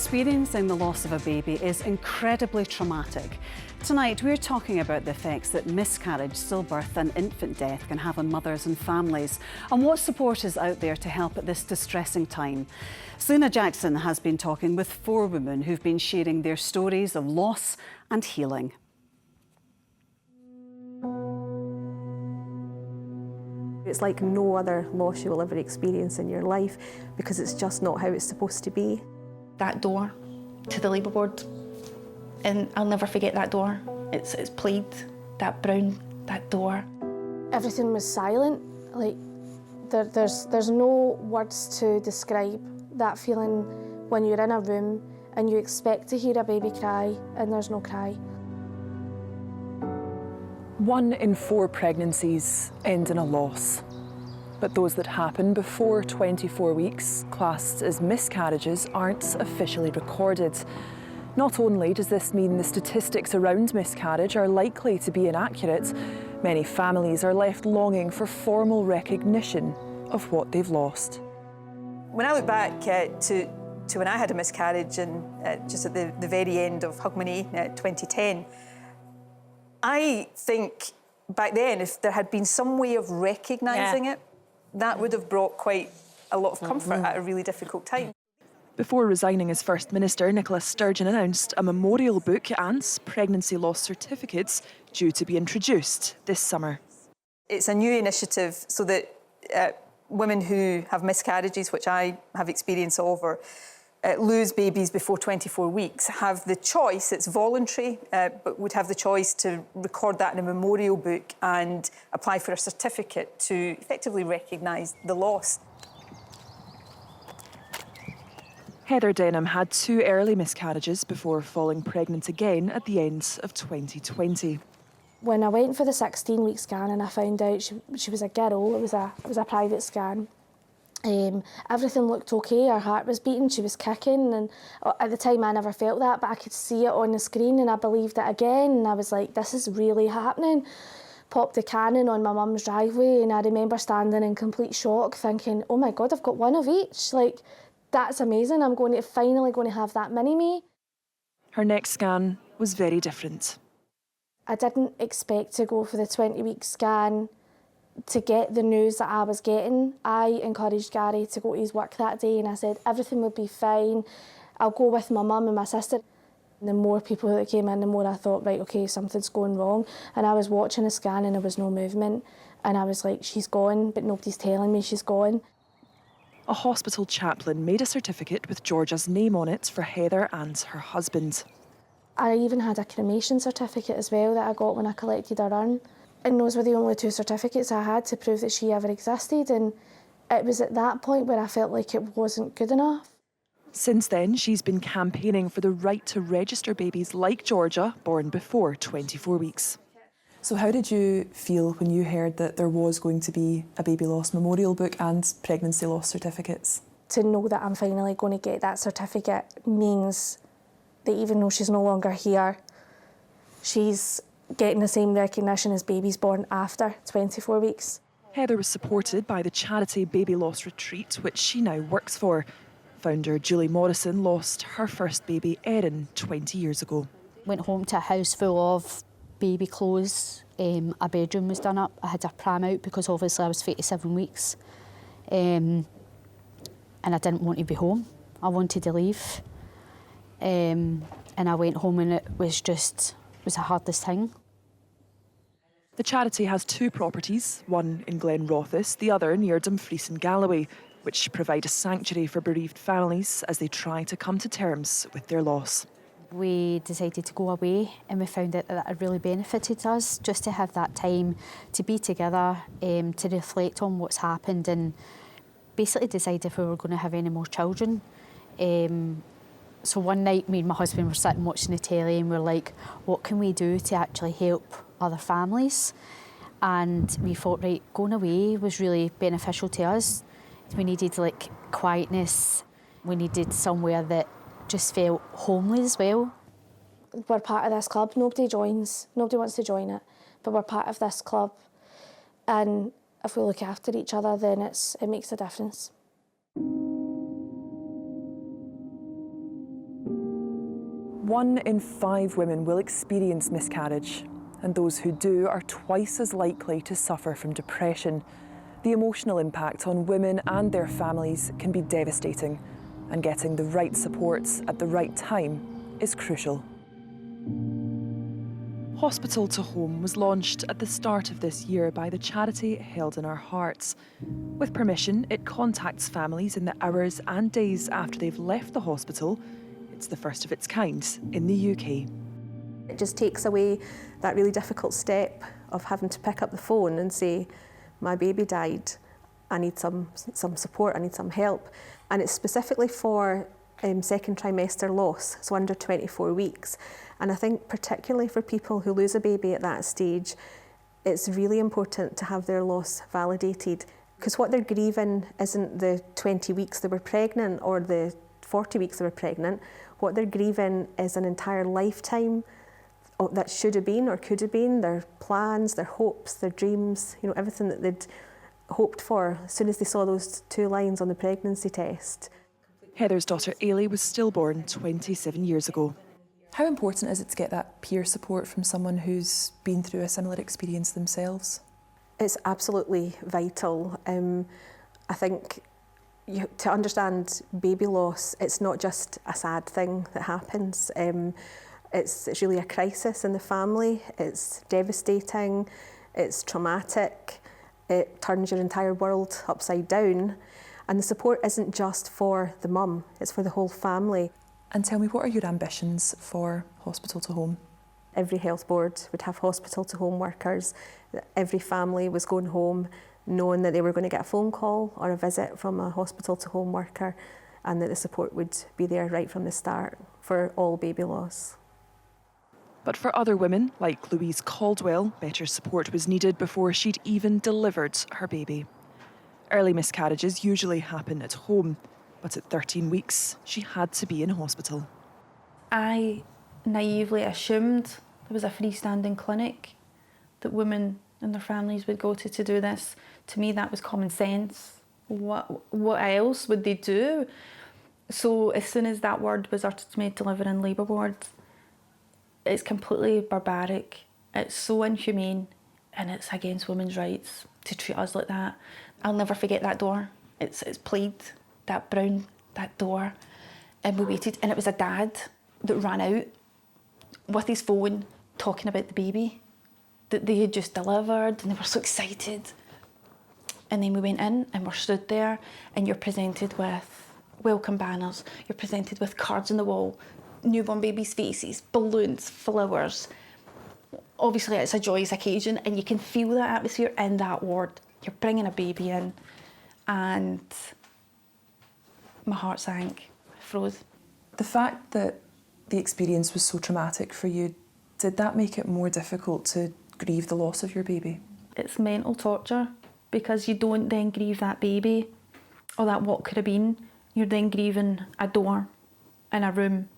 Experiencing the loss of a baby is incredibly traumatic. Tonight, we're talking about the effects that miscarriage, stillbirth and infant death can have on mothers and families, and what support is out there to help at this distressing time. Selena Jackson has been talking with 4 women who've been sharing their stories of loss and healing. It's like no other loss you will ever experience in your life because it's just not how it's supposed to be. That door to the labour ward, and I'll never forget that door. It's plaid, that brown, that door. Everything was silent. Like there's no words to describe that feeling when you're in a room and you expect to hear a baby cry and there's no cry. 1 in 4 pregnancies end in a loss. But those that happen before 24 weeks, classed as miscarriages, aren't officially recorded. Not only does this mean the statistics around miscarriage are likely to be inaccurate, many families are left longing for formal recognition of what they've lost. When I look back to when I had a miscarriage and just at the very end of Hogmanay, 2010, I think back then, if there had been some way of recognising it, that would have brought quite a lot of comfort at a really difficult time. Before resigning as First Minister, Nicola Sturgeon announced a memorial book and pregnancy loss certificates due to be introduced this summer. It's a new initiative so that women who have miscarriages, which I have experience of, or lose babies before 24 weeks, have the choice, it's voluntary, but would have the choice to record that in a memorial book and apply for a certificate to effectively recognise the loss. Heather Denham had 2 early miscarriages before falling pregnant again at the end of 2020. When I went for the 16-week scan and I found out she was a girl, it was a private scan. Everything looked okay, her heart was beating, she was kicking, and at the time I never felt that, but I could see it on the screen and I believed it again, and I was like, this is really happening. Popped the cannon on my mum's driveway and I remember standing in complete shock thinking, oh my God, I've got 1 of each. Like, that's amazing, I'm finally going to have that mini-me. Her next scan was very different. I didn't expect to go for the 20-week scan to get the news that I was getting. I encouraged Gary to go to his work that day and I said everything would be fine, I'll go with my mum and my sister. And the more people that came in, the more I thought, right, okay, something's going wrong. And I was watching a scan and there was no movement and I was like, she's gone, but nobody's telling me she's gone. A hospital chaplain made a certificate with Georgia's name on it for Heather and her husband. I even had a cremation certificate as well that I got when I collected her urn. And those were the only 2 certificates I had to prove that she ever existed, and it was at that point where I felt like it wasn't good enough. Since then, she's been campaigning for the right to register babies like Georgia, born before 24 weeks. So how did you feel when you heard that there was going to be a baby loss memorial book and pregnancy loss certificates? To know that I'm finally going to get that certificate means that even though she's no longer here, she's getting the same recognition as babies born after 24 weeks. Heather was supported by the charity Baby Loss Retreat, which she now works for. Founder Julie Morrison lost her first baby, Erin, 20 years ago. Went home to a house full of baby clothes. A bedroom was done up. I had a pram out because obviously I was 47 weeks. And I didn't want to be home. I wanted to leave. And I went home and it was the hardest thing. The charity has 2 properties, one in Glenrothes, the other near Dumfries in Galloway, which provide a sanctuary for bereaved families as they try to come to terms with their loss. We decided to go away and we found out that it really benefited us just to have that time to be together, to reflect on what's happened and basically decide if we were going to have any more children. So one night me and my husband were sitting watching the telly and we're like, what can we do to actually help other families? And we thought, right, going away was really beneficial to us. We needed like quietness. We needed somewhere that just felt homely as well. We're part of this club. Nobody joins. Nobody wants to join it, but we're part of this club. And if we look after each other, then it makes a difference. 1 in 5 women will experience miscarriage, and those who do are twice as likely to suffer from depression. The emotional impact on women and their families can be devastating, and getting the right supports at the right time is crucial. Hospital to Home was launched at the start of this year by the charity Held in Our Hearts. With permission, it contacts families in the hours and days after they've left the hospital. It's the first of its kind in the UK. It just takes away that really difficult step of having to pick up the phone and say, my baby died, I need some support, I need some help. And it's specifically for second trimester loss, so under 24 weeks. And I think particularly for people who lose a baby at that stage, it's really important to have their loss validated, because what they're grieving isn't the 20 weeks they were pregnant or the 40 weeks they were pregnant. What they're grieving is an entire lifetime that should have been or could have been, their plans, their hopes, their dreams, everything that they'd hoped for as soon as they saw those 2 lines on the pregnancy test. Heather's daughter Ailey was stillborn 27 years ago. How important is it to get that peer support from someone who's been through a similar experience themselves? It's absolutely vital. I think to understand baby loss, it's not just a sad thing that happens. It's really a crisis in the family. It's devastating, it's traumatic, it turns your entire world upside down. And the support isn't just for the mum, it's for the whole family. And tell me, what are your ambitions for Hospital to Home? Every health board would have hospital to home workers. Every family was going home knowing that they were going to get a phone call or a visit from a hospital to home worker, and that the support would be there right from the start for all baby loss. But for other women, like Louise Caldwell, better support was needed before she'd even delivered her baby. Early miscarriages usually happen at home, but at 13 weeks, she had to be in hospital. I naively assumed there was a freestanding clinic that women and their families would go to do this. To me, that was common sense. What else would they do? So as soon as that word was uttered to me, deliver in labour ward, it's completely barbaric. It's so inhumane, and it's against women's rights to treat us like that. I'll never forget that door. It's plaid, that door, and we waited, and it was a dad that ran out with his phone talking about the baby that they had just delivered, and they were so excited. And then we went in and we're stood there, and you're presented with welcome banners, you're presented with cards on the wall, newborn babies' faces, balloons, flowers. Obviously it's a joyous occasion, and you can feel that atmosphere in that ward. You're bringing a baby in, and my heart sank, froze. The fact that the experience was so traumatic for you, did that make it more difficult to grieve the loss of your baby? It's mental torture, because you don't then grieve that baby or that what could have been. You're then grieving a door in a room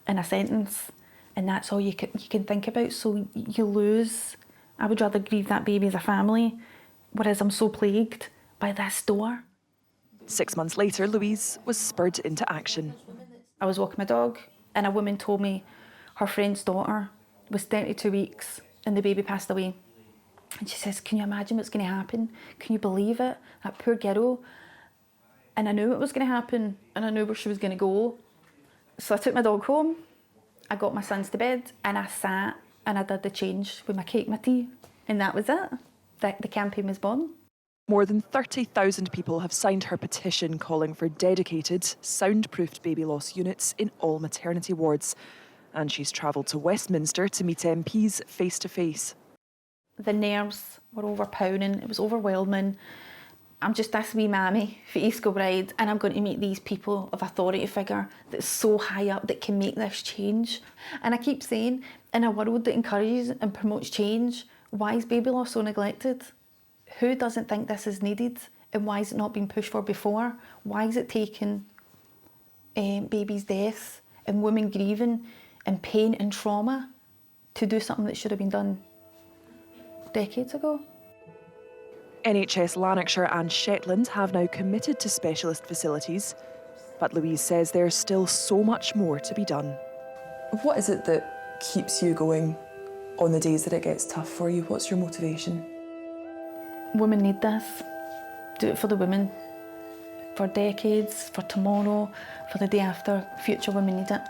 in a sentence, and that's all you can think about. So you lose. I would rather grieve that baby as a family, whereas I'm so plagued by this door. 6 months later, Louise was spurred into action. I was walking my dog, and a woman told me her friend's daughter was 32 weeks and the baby passed away. And she says, can you imagine what's going to happen? Can you believe it? That poor girl. And I knew it was going to happen, and I knew where she was going to go. So I took my dog home, I got my sons to bed, and I sat and I did the change with my cake, my tea, and that was it. The campaign was born. More than 30,000 people have signed her petition calling for dedicated, soundproofed baby loss units in all maternity wards. And she's travelled to Westminster to meet MPs face to face. The nerves were overpowering, it was overwhelming. I'm just this wee mammy for East Kilbride, and I'm going to meet these people of authority figure that's so high up that can make this change. And I keep saying, in a world that encourages and promotes change, why is baby loss so neglected? Who doesn't think this is needed, and why is it not been pushed for before? Why is it taking babies' deaths and women grieving and pain and trauma to do something that should have been done decades ago? NHS Lanarkshire and Shetland have now committed to specialist facilities, but Louise says there's still so much more to be done. What is it that keeps you going on the days that it gets tough for you? What's your motivation? Women need this. Do it for the women. For decades, for tomorrow, for the day after. Future women need it.